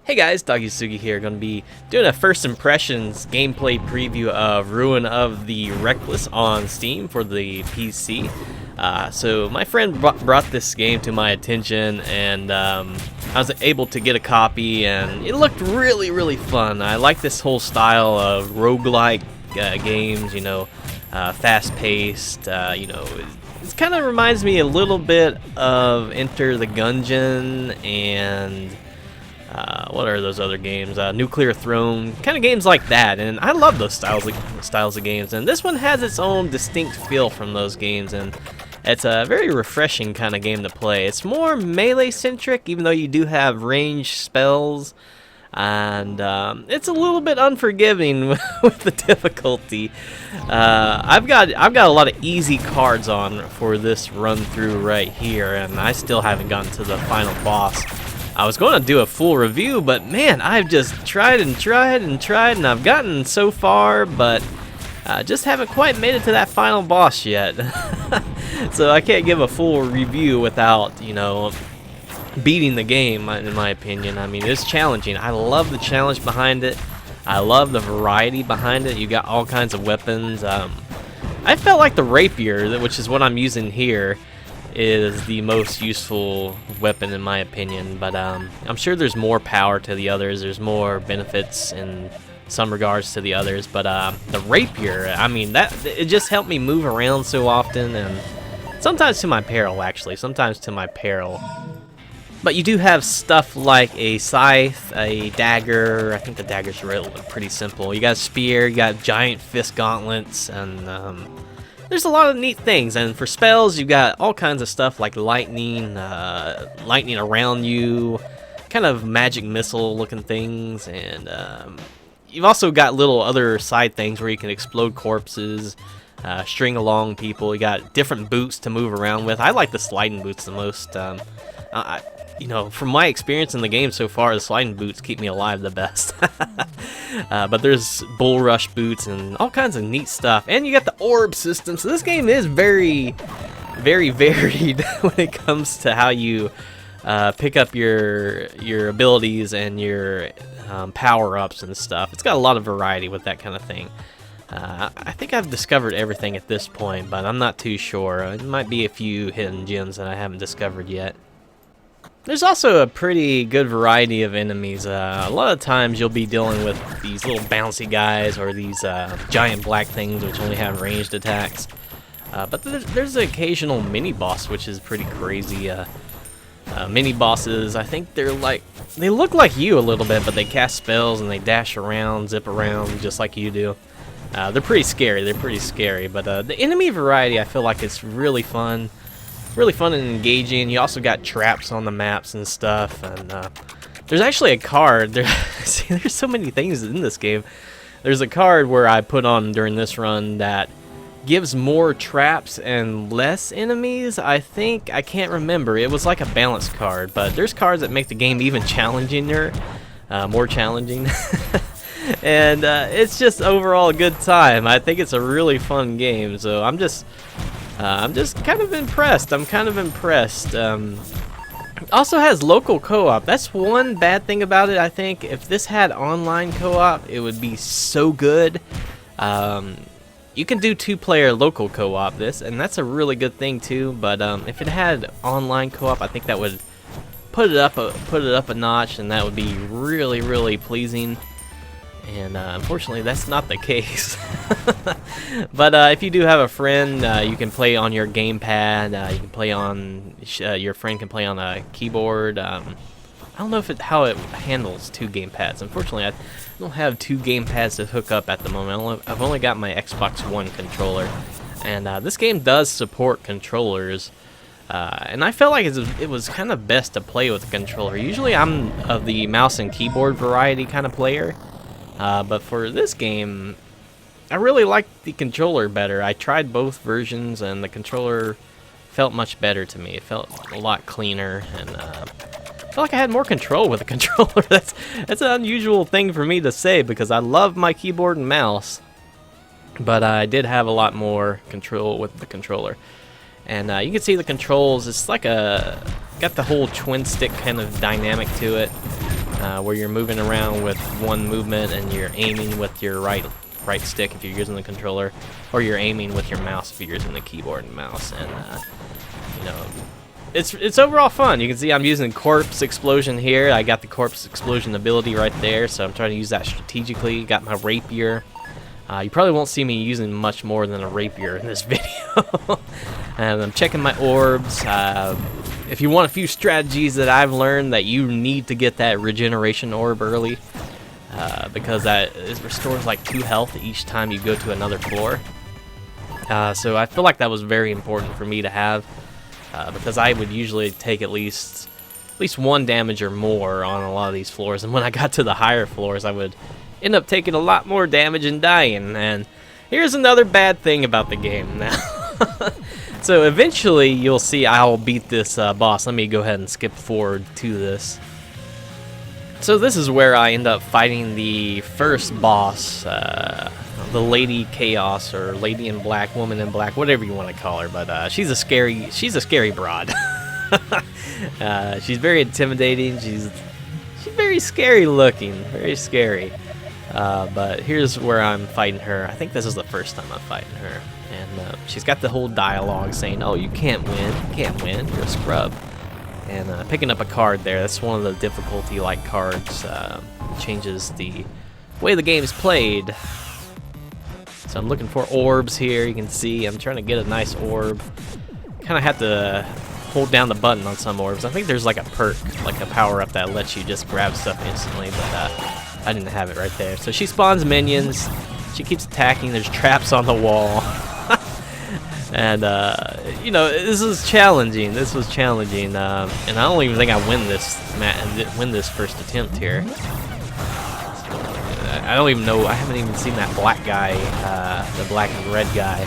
Hey guys, Takuyasugi here, going to be doing a first impressions gameplay preview of Ruin of the Reckless on Steam for the PC. So my friend brought this game to my attention, and I was able to get a copy, and it looked really fun. I like this whole style of roguelike games, fast-paced, It kind of reminds me a little bit of Enter the Gungeon and what are those other games? Nuclear Throne, kind of games like that, and I love those styles of games. And this one has its own distinct feel from those games, and it's a very refreshing kind of game to play. It's more melee-centric, even though you do have ranged spells, and it's a little bit unforgiving with the difficulty. I've got a lot of easy cards on for this run through right here, and I still haven't gotten to the final boss. I was going to do a full review, but man, I've just tried, and I've gotten so far, but just haven't quite made it to that final boss yet. So I can't give a full review without, beating the game, in my opinion. I mean, it's challenging. I love the challenge behind it. I love the variety behind it. You got all kinds of weapons. I felt like the rapier, which is what I'm using here, is the most useful weapon in my opinion, but I'm sure there's more power to the others. There's more benefits in some regards to the others, but the rapier, I mean, it just helped me move around so often, and sometimes to my peril, actually. Sometimes to my peril. But you do have stuff like a scythe, a dagger. I think the dagger's really pretty simple. You got a spear, you got giant fist gauntlets, and there's a lot of neat things. And for spells, you got all kinds of stuff like lightning, lightning around you, kind of magic missile looking things, and you've also got little other side things where you can explode corpses, string along people. You got different boots to move around with. I like the sliding boots the most. From my experience in the game so far, the sliding boots keep me alive the best. But there's bull rush boots and all kinds of neat stuff. And you got the orb system, so this game is very varied when it comes to how you pick up your abilities and your power-ups and stuff. It's got a lot of variety with that kind of thing. I think I've discovered everything at this point, but I'm not too sure. It might be a few hidden gems that I haven't discovered yet. There's also a pretty good variety of enemies. A lot of times you'll be dealing with these little bouncy guys or these giant black things which only have ranged attacks. But there's an occasional mini-boss which is pretty crazy. Mini-bosses, I think they look like you a little bit, but they cast spells and they dash around, zip around just like you do. They're pretty scary. But the enemy variety, I feel like it's really fun. Really fun and engaging. You also got traps on the maps and stuff, and there's actually a card. There's so many things in this game. There's a card where I put on during this run that gives more traps and less enemies. I think, I can't remember. It was like a balance card, but there's cards that make the game even more challenging. And it's just overall a good time. I think it's a really fun game, so I'm just kind of impressed. Also has local co-op. That's one bad thing about it, I think. If this had online co-op, it would be so good. You can do 2-player local co-op and that's a really good thing too. But if it had online co-op, I think that would put it up a notch, and that would be really pleasing. And unfortunately, that's not the case. But if you do have a friend, you can play on your gamepad. You can play on your friend can play on a keyboard. I don't know how it handles 2 gamepads. Unfortunately, I don't have 2 gamepads to hook up at the moment. I've only got my Xbox One controller, and this game does support controllers. And I felt like it was kind of best to play with a controller. Usually, I'm of the mouse and keyboard variety kind of player. But for this game, I really liked the controller better. I tried both versions, and the controller felt much better to me. It felt a lot cleaner, and I felt like I had more control with the controller. That's an unusual thing for me to say, because I love my keyboard and mouse, but I did have a lot more control with the controller. And you can see the controls. It's like got the whole twin stick kind of dynamic to it. where you're moving around with one movement and you're aiming with your right stick if you're using the controller, or you're aiming with your mouse if you're using the keyboard and mouse. And you know, it's overall fun. You can see I'm using Corpse Explosion here. I got the Corpse Explosion ability right there, so I'm trying to use that strategically. Got my rapier. You probably won't see me using much more than a rapier in this video. And I'm checking my orbs. If you want a few strategies that I've learned, that you need to get that regeneration orb early, because it restores like 2 health each time you go to another floor. So I feel like that was very important for me to have, because I would usually take at least 1 damage or more on a lot of these floors, and when I got to the higher floors, I would end up taking a lot more damage and dying. And here's another bad thing about the game now. So eventually you'll see I'll beat this boss. Let me go ahead and skip forward to this. So this is where I end up fighting the first boss, the Lady Chaos, or Lady in Black, Woman in Black, whatever you want to call her. But she's a scary broad. She's very intimidating. She's very scary looking, very scary. But here's where I'm fighting her. I think this is the first time I'm fighting her. And she's got the whole dialogue saying, "Oh, you can't win, you're a scrub." And picking up a card there, that's one of the difficulty-like cards. Changes the way the game is played. So I'm looking for orbs here. You can see I'm trying to get a nice orb. Kind of have to hold down the button on some orbs. I think there's like a perk, like a power-up that lets you just grab stuff instantly, but I didn't have it right there. So she spawns minions. She keeps attacking. There's traps on the wall. And, you know, this was challenging. And I don't even think I win this first attempt here. I don't even know. I haven't even seen that black guy, the black and red guy,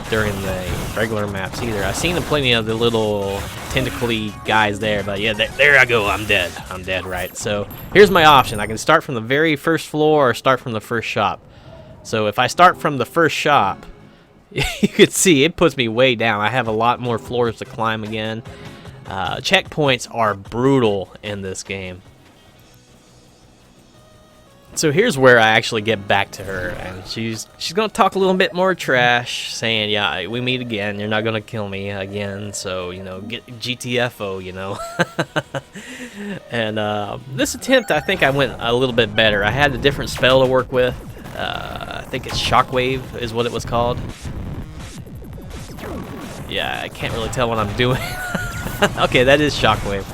during the regular maps either. I've seen plenty of the little tentacly guys there, but yeah, there I go. I'm dead, right? So here's my option. I can start from the very first floor or start from the first shop. So if I start from the first shop, you can see it puts me way down. I have a lot more floors to climb again. Checkpoints are brutal in this game. So here's where I actually get back to her, and she's gonna talk a little bit more trash, saying, "Yeah, we meet again. You're not gonna kill me again. So you know, get GTFO, you know." And this attempt, I think I went a little bit better. I had a different spell to work with. I think it's Shockwave is what it was called. Yeah, I can't really tell what I'm doing. Okay, that is Shockwave.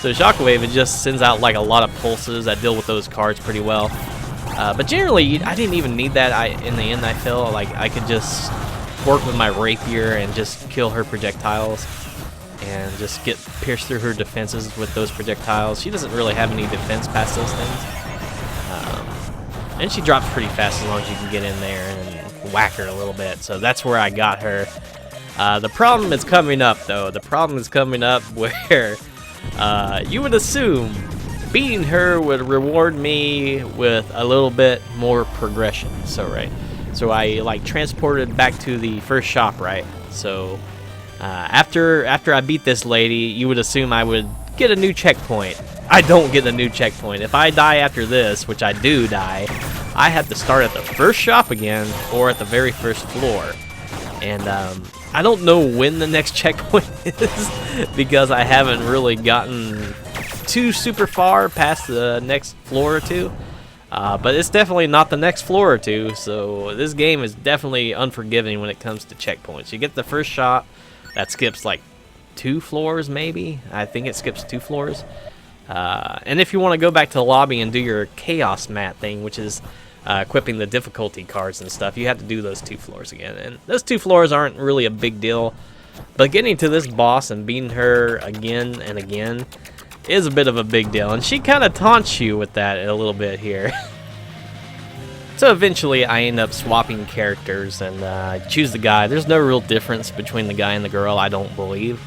So Shockwave, it just sends out like a lot of pulses that deal with those cards pretty well. But generally, I didn't even need that. In the end, I feel like I could just work with my rapier and just kill her projectiles and just get pierced through her defenses with those projectiles. She doesn't really have any defense past those things. And she drops pretty fast as long as you can get in there and whack her a little bit. So that's where I got her. The problem is coming up, though. The problem is coming up where you would assume beating her would reward me with a little bit more progression. So I like transported back to the first shop, right? So after I beat this lady, you would assume I would get a new checkpoint. I don't get a new checkpoint. If I die after this, which I do die, I have to start at the first shop again or at the very first floor. And I don't know when the next checkpoint is because I haven't really gotten too super far past the next floor or two. But it's definitely not the next floor or two, so this game is definitely unforgiving when it comes to checkpoints. You get the first shop, that skips like 2 floors maybe. I think it skips 2 floors. And if you want to go back to the lobby and do your chaos mat thing, which is equipping the difficulty cards and stuff, you have to do those 2 floors again. And those 2 floors aren't really a big deal, but getting to this boss and beating her again and again is a bit of a big deal. And she kind of taunts you with that a little bit here. So eventually I end up swapping characters and I choose the guy. There's no real difference between the guy and the girl, I don't believe.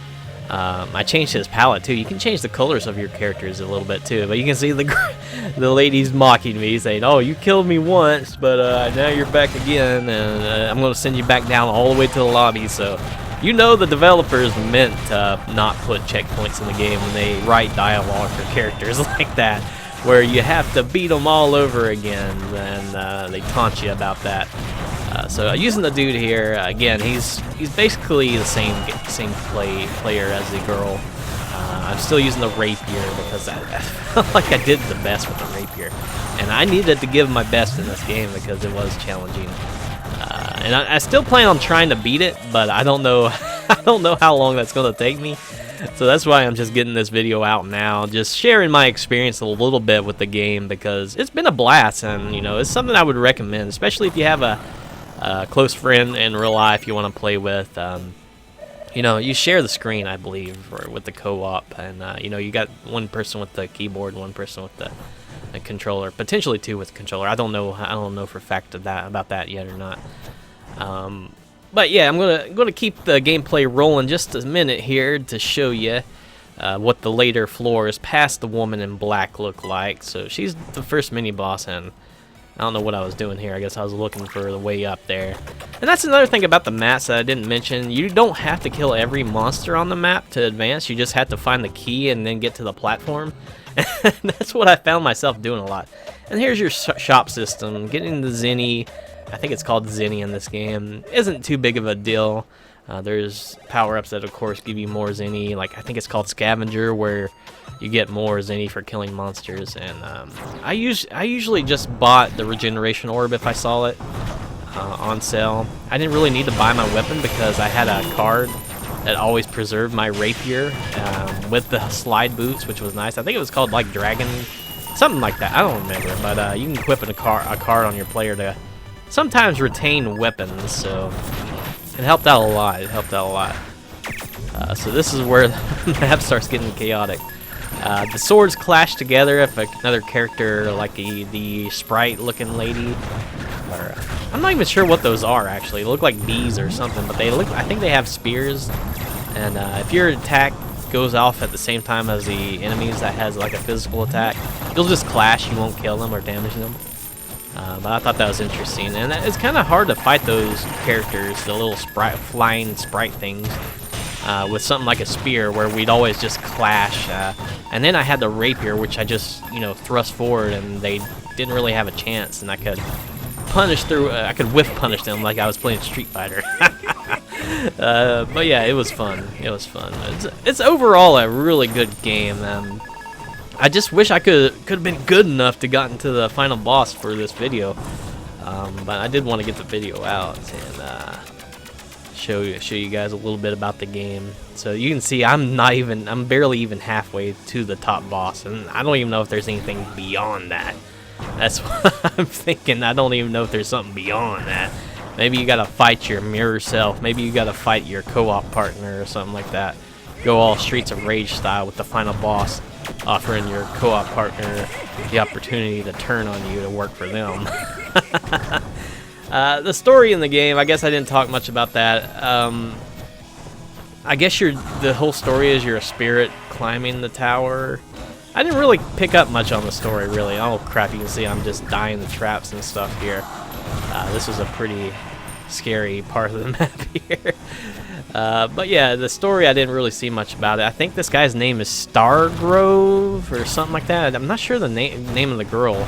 I changed his palette too. You can change the colors of your characters a little bit too, but you can see the lady's mocking me, saying, "Oh, you killed me once, but now you're back again, and I'm going to send you back down all the way to the lobby." So You know the developers meant to not put checkpoints in the game when they write dialogue for characters like that, where you have to beat them all over again, and they taunt you about that. So using the dude here, again, he's basically the same player as the girl. I'm still using the rapier because I felt like I did the best with the rapier, and I needed to give my best in this game because it was challenging. And I still plan on trying to beat it, but I don't know how long that's gonna take me. So that's why I'm just getting this video out now, just sharing my experience a little bit with the game, because it's been a blast, and you know, it's something I would recommend, especially if you have a close friend in real life you want to play with. You know, you share the screen, I believe, or with the co-op, and you know, you got one person with the keyboard, one person with the controller, potentially two with the controller. I don't know for a fact about that yet or not. But yeah, I'm gonna keep the gameplay rolling just a minute here to show you what the later floors past the woman in black look like. So she's the first mini boss, and I don't know what I was doing here. I guess I was looking for the way up there. And that's another thing about the maps that I didn't mention. You don't have to kill every monster on the map to advance. You just have to find the key and then get to the platform. And that's what I found myself doing a lot. And here's your shop system. Getting the Zenny, I think it's called Zenny in this game, isn't too big of a deal. There's power-ups that, of course, give you more Zenny. Like, I think it's called Scavenger, where you get more Zenny for killing monsters. And I usually just bought the regeneration orb if I saw it on sale. I didn't really need to buy my weapon because I had a card that always preserved my rapier with the slide boots, which was nice. I think it was called, like, Dragon, something like that. I don't remember, but you can equip a card on your player to sometimes retain weapons, so it helped out a lot. So this is where the map starts getting chaotic. The swords clash together if another character, like the sprite-looking lady, or I'm not even sure what those are actually. They look like bees or something, but I think they have spears, and if your attack goes off at the same time as the enemies that has like a physical attack, you'll just clash. You won't kill them or damage them. But I thought that was interesting, and it's kind of hard to fight those characters, the little flying sprite things, with something like a spear, where we'd always just clash. And then I had the rapier, which I just, you know, thrust forward, and they didn't really have a chance, and I could punish through. I could whiff punish them like I was playing Street Fighter. But yeah, it was fun. It's overall a really good game. I just wish I could have been good enough to gotten to the final boss for this video, but I did want to get the video out and show you guys a little bit about the game. So you can see I'm barely even halfway to the top boss, and I don't even know if there's anything beyond that. That's what I'm thinking. I don't even know if there's something beyond that. Maybe you gotta fight your mirror self. Maybe you gotta fight your co-op partner or something like that. Go all Streets of Rage style with the final boss, offering your co-op partner the opportunity to turn on you to work for them. The story in the game, I guess I didn't talk much about that. I guess the whole story is you're a spirit climbing the tower. I didn't really pick up much on the story, really. Oh crap, you can see I'm just dying the traps and stuff here. This was a pretty scary part of the map here. But yeah, the story, I didn't really see much about it. I think this guy's name is Stargrove or something like that. I'm not sure the name of the girl.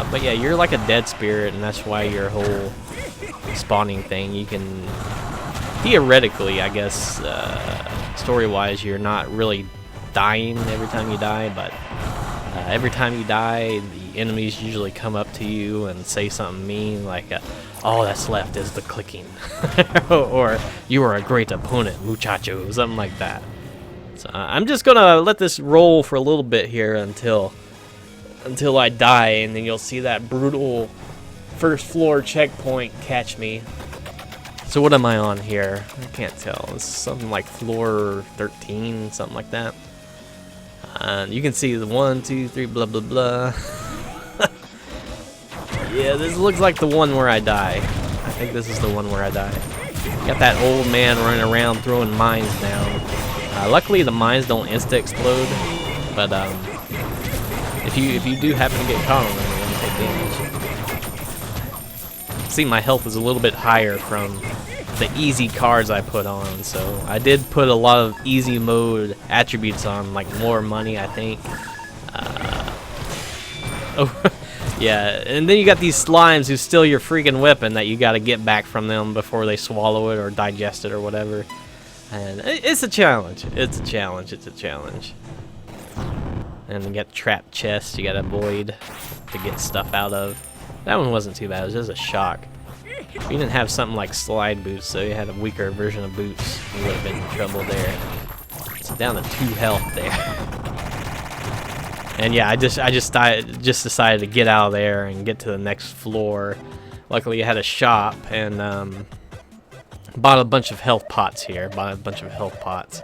But yeah, you're like a dead spirit, and that's why your whole spawning thing, you can theoretically, I guess, story-wise, you're not really dying every time you die, but every time you die, the enemies usually come up to you and say something mean, like, all that's left is the clicking, or you are a great opponent, muchacho, something like that. So I'm just gonna let this roll for a little bit here until I die, and then you'll see that brutal first floor checkpoint catch me. So what am I on here? I can't tell. It's something like floor 13, something like that. You can see the 1, 2, 3, blah blah blah. Yeah, this looks like the one where I die. I think this is the one where I die. Got that old man running around throwing mines down. Luckily the mines don't insta-explode, but if you do happen to get caught on them, you're gonna take damage. See, my health is a little bit higher from the easy cards I put on. So I did put a lot of easy mode attributes on, like more money, I think. Oh, yeah, and then you got these slimes who steal your freaking weapon that you got to get back from them before they swallow it or digest it or whatever. And it's a challenge. It's a challenge. It's a challenge. And you got trapped chests you got to avoid to get stuff out of. That one wasn't too bad. It was just a shock. If you didn't have something like slide boots, so you had a weaker version of boots, you would have been in trouble there. So down to 2 health there. And yeah, I just decided to get out of there and get to the next floor. Luckily, I had a shop and bought a bunch of health pots here. Bought a bunch of health pots.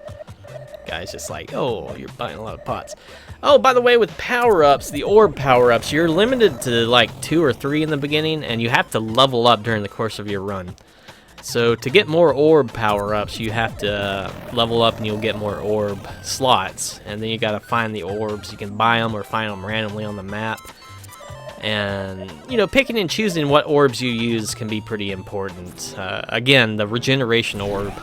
Guy's just like, oh, you're buying a lot of pots. Oh, by the way, with power-ups, the orb power-ups, you're limited to like 2 or 3 in the beginning, and you have to level up during the course of your run. So to get more orb power-ups, you have to level up and you'll get more orb slots. And then you gotta find the orbs. You can buy them or find them randomly on the map. And, you know, picking and choosing what orbs you use can be pretty important. Again, the regeneration orb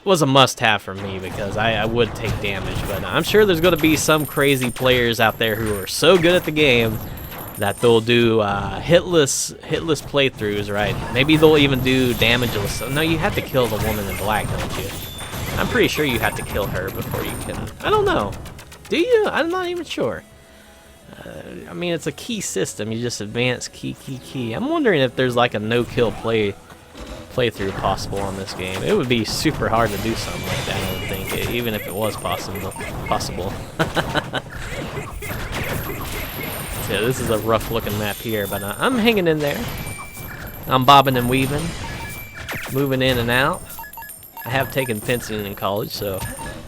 was a must-have for me because I would take damage. But I'm sure there's going to be some crazy players out there who are so good at the game that they'll do hitless playthroughs, right? Maybe they'll even do damageless. No, you have to kill the woman in black, don't you? I'm pretty sure you have to kill her before you can. I don't know. Do you? I'm not even sure. I mean, it's a key system. You just advance key. I'm wondering if there's like a no-kill playthrough possible on this game. It would be super hard to do something like that, I would think, even if it was possible. So this is a rough looking map here, but I'm hanging in there. I'm bobbing and weaving, moving in and out. I have taken fencing in college, so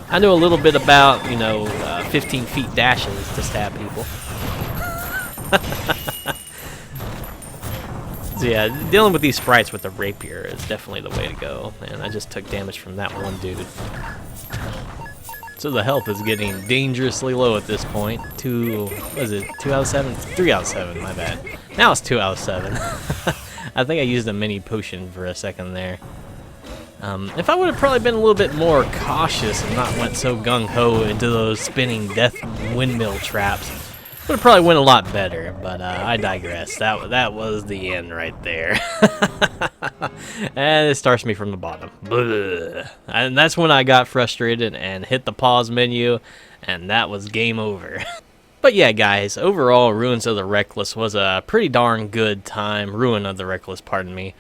I know a little bit about, you know, 15 feet dashes to stab people. So yeah, dealing with these sprites with the rapier is definitely the way to go. And I just took damage from that one dude. So the health is getting dangerously low at this point. 2 out of 7? 3 out of 7, my bad. Now it's 2 out of 7. I think I used a mini potion for a second there. If I would have probably been a little bit more cautious and not went so gung-ho into those spinning death windmill traps, would have probably went a lot better, but I digress. That was the end right there. And it starts me from the bottom. Blah. And that's when I got frustrated and hit the pause menu, and that was game over. But yeah, guys, overall, Ruins of the Reckless was a pretty darn good time. Ruin of the Reckless, pardon me.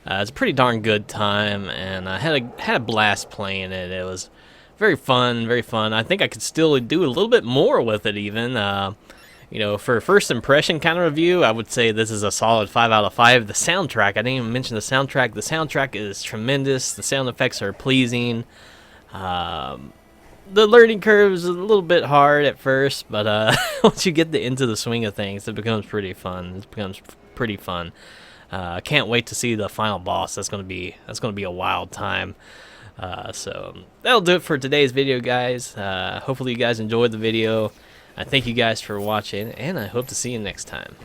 It's a pretty darn good time, and I had a blast playing it. It was very fun, very fun. I think I could still do a little bit more with it even. You know, for a first impression kind of review, I would say this is a solid 5 out of 5. The soundtrack, I didn't even mention the soundtrack. The soundtrack is tremendous. The sound effects are pleasing. The learning curve is a little bit hard at first, but once you get into the swing of things, it becomes pretty fun. It becomes pretty fun. I can't wait to see the final boss. That's gonna be a wild time. So that'll do it for today's video, guys. Hopefully you guys enjoyed the video. I thank you guys for watching, and I hope to see you next time.